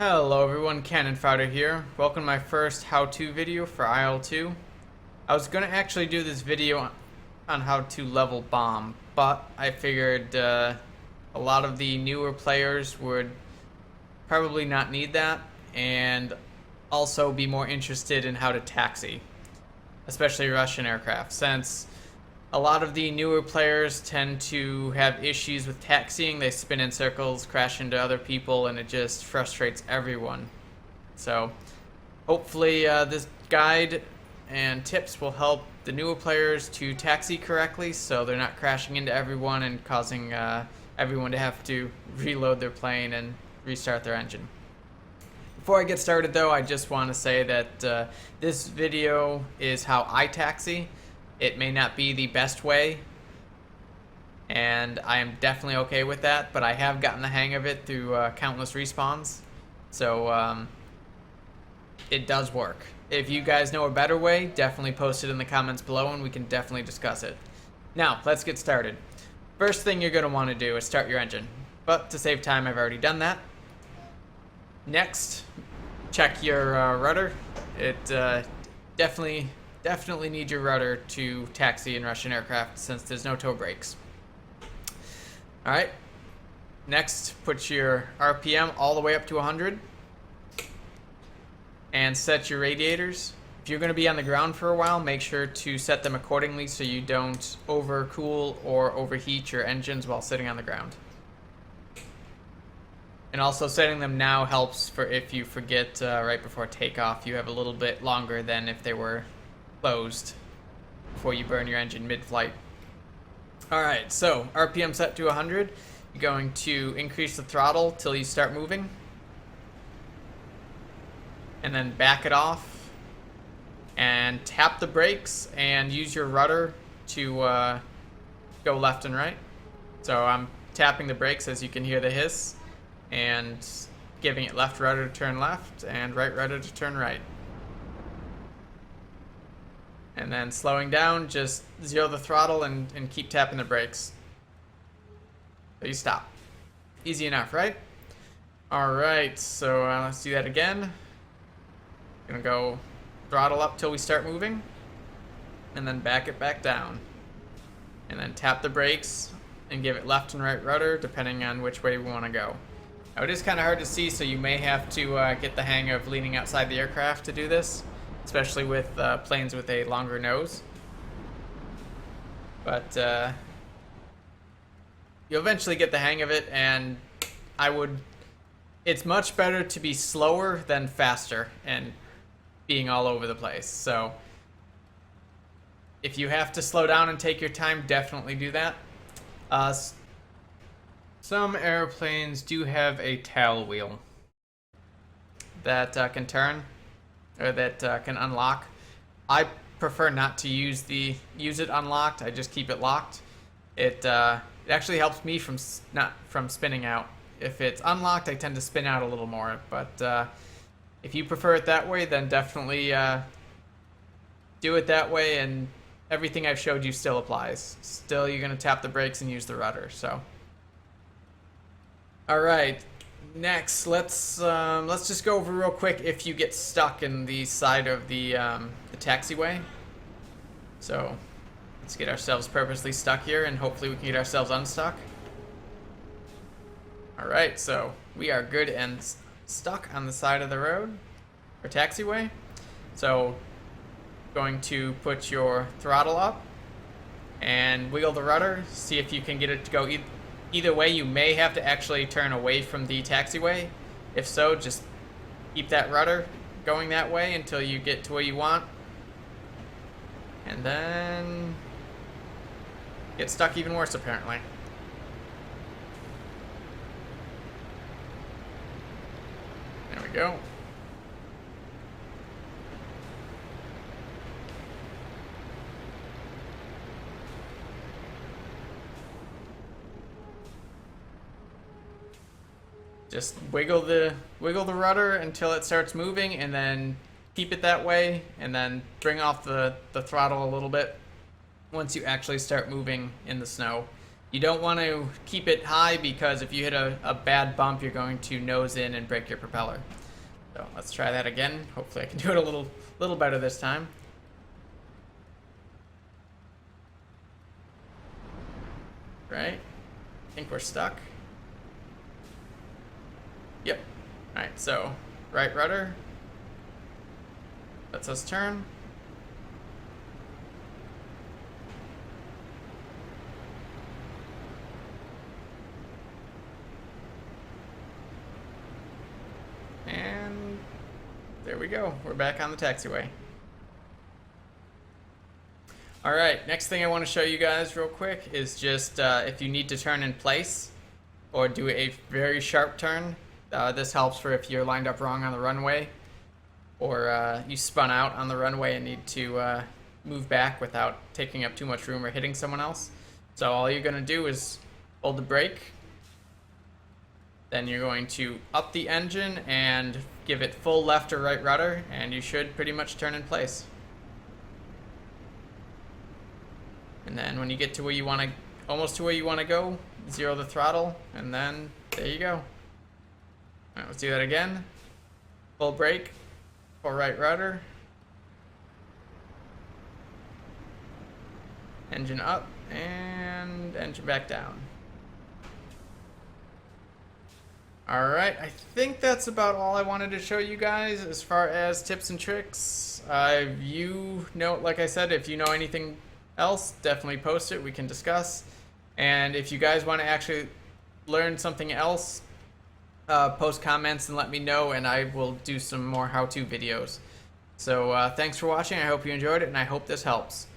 Hello everyone, Cannon Fodder here. Welcome to my first how-to video for IL-2. I was going to actually do this video on how to level bomb, but I figured a lot of the newer players would probably not need that, and also be more interested in how to taxi, especially Russian aircraft, since a lot of the newer players tend to have issues with taxiing. They spin in circles, crash into other people, and it just frustrates everyone. So hopefully this guide and tips will help the newer players to taxi correctly so they're not crashing into everyone and causing everyone to have to reload their plane and restart their engine. Before I get started though, I just want to say that this video is how I taxi. It may not be the best way, and I am definitely okay with that, but I have gotten the hang of it through countless respawns, so it does work. If you guys know a better way, definitely post it in the comments below and we can definitely discuss it. Now, let's get started. First thing you're going to want to do is start your engine, but to save time, I've already done that. Next, check your rudder. It definitely need your rudder to taxi in Russian aircraft since there's no tow brakes. Alright, next put your RPM all the way up to 100 and set your radiators. If you're going to be on the ground for a while, make sure to set them accordingly so you don't overcool or overheat your engines while sitting on the ground. And also setting them now helps for if you forget right before takeoff. You have a little bit longer than if they were closed before you burn your engine mid-flight. Alright, so RPM set to 100. You're going to increase the throttle till you start moving. And then back it off. And tap the brakes and use your rudder to go left and right. So I'm tapping the brakes as you can hear the hiss. And giving it left rudder to turn left and right rudder to turn right. And then slowing down, just zero the throttle and keep tapping the brakes. So you stop. Easy enough, right? Alright, so let's do that again. Gonna go throttle up till we start moving. And then back it back down. And then tap the brakes and give it left and right rudder depending on which way we want to go. Now it is kind of hard to see, so you may have to get the hang of leaning outside the aircraft to do this. Especially with planes with a longer nose. But you'll eventually get the hang of it, and it's much better to be slower than faster and being all over the place. So if you have to slow down and take your time, definitely do that. Some airplanes do have a tail wheel that can turn. Or that can unlock. I prefer not to use it unlocked. I just keep it locked. It actually helps me from spinning out. If it's unlocked, I tend to spin out a little more. But if you prefer it that way, then definitely do it that way, and everything I've showed you still applies. Still, you're gonna tap the brakes and use the rudder. So, all right. Next, let's just go over real quick if you get stuck in the side of the taxiway. So let's get ourselves purposely stuck here, and hopefully we can get ourselves unstuck. All right, so we are good and stuck on the side of the road or taxiway. So going to put your throttle up and wiggle the rudder. See if you can get it to go either way. You may have to actually turn away from the taxiway. If so, just keep that rudder going that way until you get to where you want. And then get stuck even worse, apparently. There we go. Just wiggle the rudder until it starts moving, and then keep it that way, and then bring off the throttle a little bit once you actually start moving in the snow. You don't want to keep it high because if you hit a bad bump, you're going to nose in and break your propeller. So let's try that again. Hopefully I can do it a little better this time. Right? I think we're stuck. Yep. Alright, so right rudder. Lets us turn. And there we go. We're back on the taxiway. Alright, next thing I want to show you guys real quick is just if you need to turn in place or do a very sharp turn. This helps for if you're lined up wrong on the runway or you spun out on the runway and need to move back without taking up too much room or hitting someone else. So all you're going to do is hold the brake. Then you're going to up the engine and give it full left or right rudder, and you should pretty much turn in place. And then when you get to where you want to, almost to where you want to go, zero the throttle, and then there you go. All right, let's do that again. Full brake, full right rudder. Engine up, and engine back down. Alright, I think that's about all I wanted to show you guys as far as tips and tricks. Like I said, if you know anything else, definitely post it. We can discuss. And if you guys want to actually learn something else, post comments and let me know, and I will do some more how-to videos. So thanks for watching. I hope you enjoyed it, and I hope this helps.